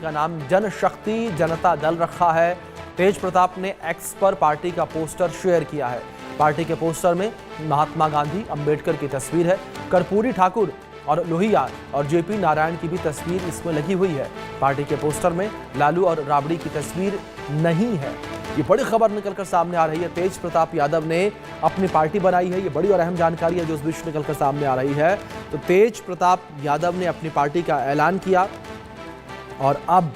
का नाम जनशक्ति जनता दल रखा है। तेज प्रताप ने एक्स पर पार्टी का पोस्टर शेयर किया है। पार्टी के पोस्टर में महात्मा गांधी, अंबेडकर की तस्वीर है। कर्पूरी ठाकुर और लोहिया और जेपी नारायण की भी तस्वीर इसमें लगी हुई है। पार्टी के पोस्टर में लालू और राबड़ी की तस्वीर नहीं है। ये बड़ी खबर निकलकर सामने आ रही है। तेज प्रताप यादव ने अपनी पार्टी बनाई है। ये बड़ी और अहम जानकारी है जो इस बीच निकलकर सामने आ रही है। तो तेज प्रताप यादव ने अपनी पार्टी का ऐलान किया और अब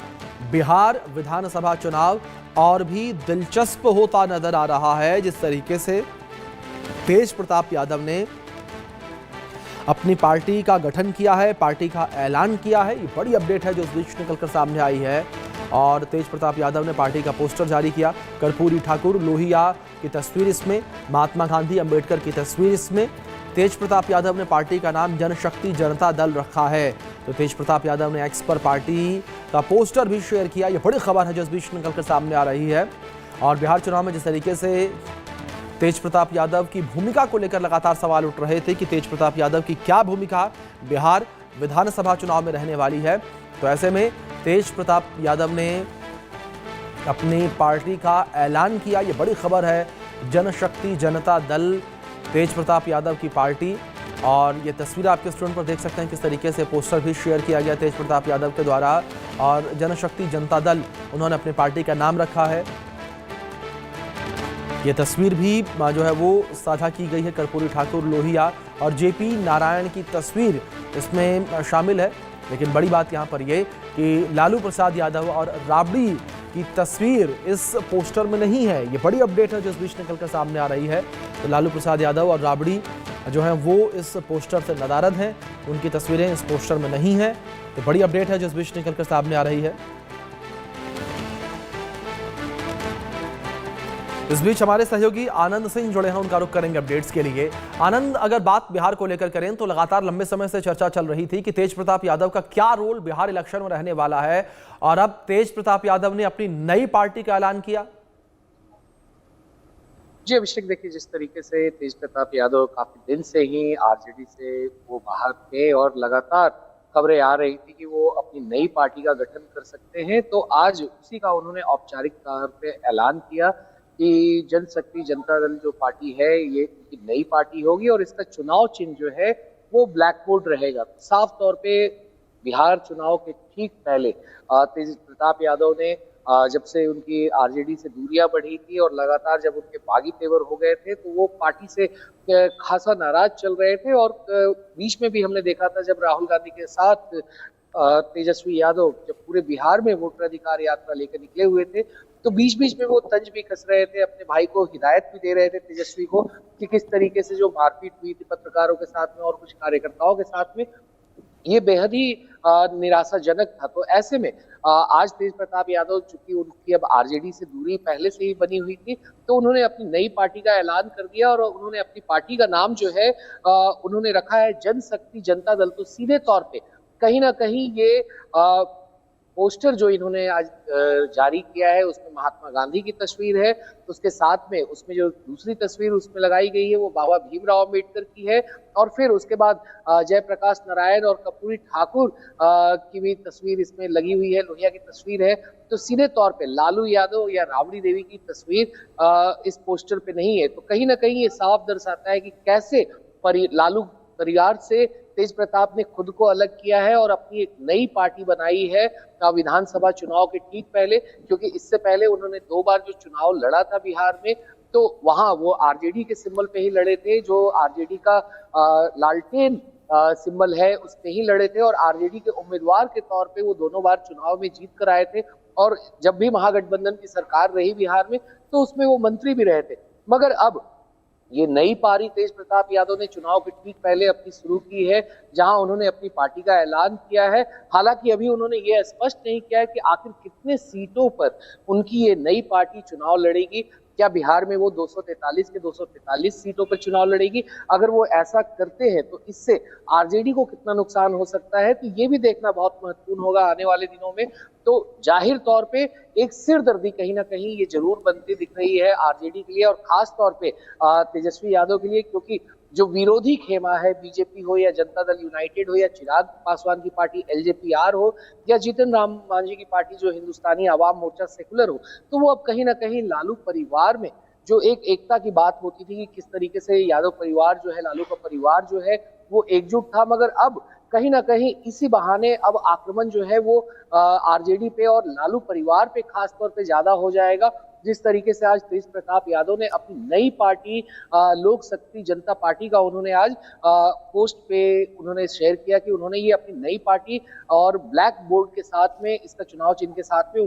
बिहार विधानसभा चुनाव और भी दिलचस्प होता नजर आ रहा है। जिस तरीके से तेज प्रताप यादव ने अपनी पार्टी का गठन किया है, पार्टी का ऐलान किया है, ये बड़ी अपडेट है जो इस बीच निकलकर सामने आई है। और तेज प्रताप यादव ने पार्टी का पोस्टर जारी किया। कर्पूरी ठाकुर, लोहिया की तस्वीर इसमें, महात्मा गांधी, अंबेडकर की तस्वीर इसमें। तेज प्रताप यादव ने पार्टी का नाम जनशक्ति जनता दल रखा है। तो तेज प्रताप यादव ने एक्स पर पार्टी का पोस्टर भी शेयर किया। ये बड़ी खबर है जो इस बीच निकलकर सामने आ रही है। और बिहार चुनाव में जिस तरीके से तेज प्रताप यादव की भूमिका को लेकर लगातार सवाल उठ रहे थे कि तेज प्रताप यादव की क्या भूमिका बिहार विधानसभा चुनाव में रहने वाली है, तो ऐसे में तेज प्रताप यादव ने अपनी पार्टी का ऐलान किया। ये बड़ी खबर है। जनशक्ति जनता दल, तेज प्रताप यादव की पार्टी। और ये तस्वीर आपके स्क्रीन पर देख सकते हैं किस तरीके से पोस्टर भी शेयर किया गया तेज प्रताप यादव के द्वारा। और जनशक्ति जनता दल उन्होंने अपनी पार्टी का नाम रखा है। ये तस्वीर भी जो है वो साझा की गई है। कर्पूरी ठाकुर, लोहिया और जेपी नारायण की तस्वीर इसमें शामिल है। लेकिन बड़ी बात यहाँ पर ये कि लालू प्रसाद यादव और राबड़ी की तस्वीर इस पोस्टर में नहीं है। ये बड़ी अपडेट है जो इस बीच निकलकर सामने आ रही है। तो लालू प्रसाद यादव और राबड़ी जो है वो इस पोस्टर से नदारद हैं, उनकी तस्वीरें इस पोस्टर में नहीं है। तो बड़ी अपडेट है जो इस बीच निकलकर सामने आ रही है। इस बीच हमारे सहयोगी आनंद सिंह जुड़े हैं, उनका रुख करेंगे अपडेट्स के लिए। आनंद, अगर बात बिहार को लेकर करें तो लगातार लंबे समय से चर्चा चल रही थी कि तेज प्रताप यादव का क्या रोल बिहार इलेक्शन में रहने वाला है, और अब तेज प्रताप यादव ने अपनी नई पार्टी का ऐलान किया। जी अभिषेक, देखिए जिस तरीके से तेज प्रताप यादव काफी दिन से ही आरजेडी से वो बाहर थे और लगातार खबरें आ रही थी कि वो अपनी नई पार्टी का गठन कर सकते हैं, तो आज उसी का उन्होंने औपचारिक तौर पे ऐलान किया कि जनशक्ति जनता दल जो पार्टी है ये उनकी नई पार्टी होगी और इसका चुनाव चिन्ह जो है वो ब्लैक बोर्ड रहेगा। साफ तौर पे बिहार चुनाव के ठीक पहले तेज प्रताप यादव ने जब से उनकी आरजेडी से दूरियां बढ़ी थी और लगातार जब उनके बागी तेवर हो गए थे तो वो पार्टी से खासा नाराज चल रहे थे। और बीच में भी हमने देखा था जब राहुल गांधी के साथ तेजस्वी यादव जब पूरे बिहार में वोटर अधिकार यात्रा लेकर निकले हुए थे, तो बीच बीच में वो तंज भी कस रहे थे, अपने भाई को हिदायत भी दे रहे थे तेजस्वी को कि किस तरीके से जो मारपीट हुई थी पत्रकारों के साथ में और कुछ कार्यकर्ताओं के साथ में, ये बेहद ही निराशाजनक था। तो ऐसे में आज तेज प्रताप यादव, चूंकि उनकी अब आरजेडी से दूरी पहले से ही बनी हुई थी, तो उन्होंने अपनी नई पार्टी का ऐलान कर दिया और उन्होंने अपनी पार्टी का नाम जो है उन्होंने रखा है जनशक्ति जनता दल। तो सीधे तौर पे कहीं ना कहीं ये पोस्टर जो इन्होंने आज जारी किया है उसमें महात्मा गांधी की तस्वीर है, उसके साथ में उसमें जो दूसरी तस्वीर उसमें लगाई गई है वो बाबा भीमराव अम्बेडकर की है, और फिर उसके बाद जयप्रकाश नारायण और कर्पूरी ठाकुर की भी तस्वीर इसमें लगी हुई है, लोहिया की तस्वीर है। तो सीधे तौर पे लालू यादव या राबड़ी देवी की तस्वीर इस पोस्टर पे नहीं है। तो कहीं ना कहीं ये साफ दर्शाता है कि कैसे लालू परिवार से तेज प्रताप ने खुद को अलग किया है और अपनी एक नई पार्टी बनाई है विधानसभा चुनाव के ठीक पहले। क्योंकि इससे पहले उन्होंने 2 बार जो चुनाव लड़ा था बिहार में, तो वहां वो आरजेडी के सिंबल पे ही लड़े थे, जो आरजेडी का लालटेन सिंबल है उस पे ही लड़े थे, और आरजेडी के उम्मीदवार के तौर पे वो दोनों बार चुनाव में जीत कर आए थे। और जब भी महागठबंधन की सरकार रही बिहार में तो उसमें वो मंत्री भी रहे थे। मगर अब ये नई पारी तेज प्रताप यादव ने चुनाव के ठीक पहले अपनी शुरू की है, जहां उन्होंने अपनी पार्टी का ऐलान किया है। हालांकि अभी उन्होंने ये स्पष्ट नहीं किया है कि आखिर कितने सीटों पर उनकी ये नई पार्टी चुनाव लड़ेगी। क्या बिहार में वो 243 के 243 सीटों पर चुनाव लड़ेगी? अगर वो ऐसा करते हैं तो इससे आरजेडी को कितना नुकसान हो सकता है, तो ये भी देखना बहुत महत्वपूर्ण होगा आने वाले दिनों में। तो जाहिर तौर पे एक सिरदर्दी कहीं ना कहीं ये जरूर बनती दिख रही है आरजेडी के लिए, और खास तौर पे तेजस्वी यादव के लिए, क्योंकि जो विरोधी खेमा है, बीजेपी हो या जनता दल यूनाइटेड हो या चिराग पासवान की पार्टी एलजेपीआर हो या जीतन राम मांझी की पार्टी जो हिंदुस्तानी आवाम मोर्चा सेकुलर हो, तो वो अब कहीं ना कहीं लालू परिवार में जो एक एकता की बात होती थी कि किस तरीके से यादव परिवार जो है, लालू का परिवार जो है वो एकजुट था, मगर अब कहीं ना कहीं इसी बहाने अब आक्रमण जो है वो आरजेडी पे और लालू परिवार पे खास तौर पे ज्यादा हो जाएगा। जिस तरीके से आज तेज प्रताप यादव ने अपनी नई पार्टी लोक शक्ति जनता पार्टी का उन्होंने आज पोस्ट पे उन्होंने शेयर किया कि उन्होंने ये अपनी नई पार्टी और ब्लैक बोर्ड के साथ में इसका चुनाव चिन्ह के साथ में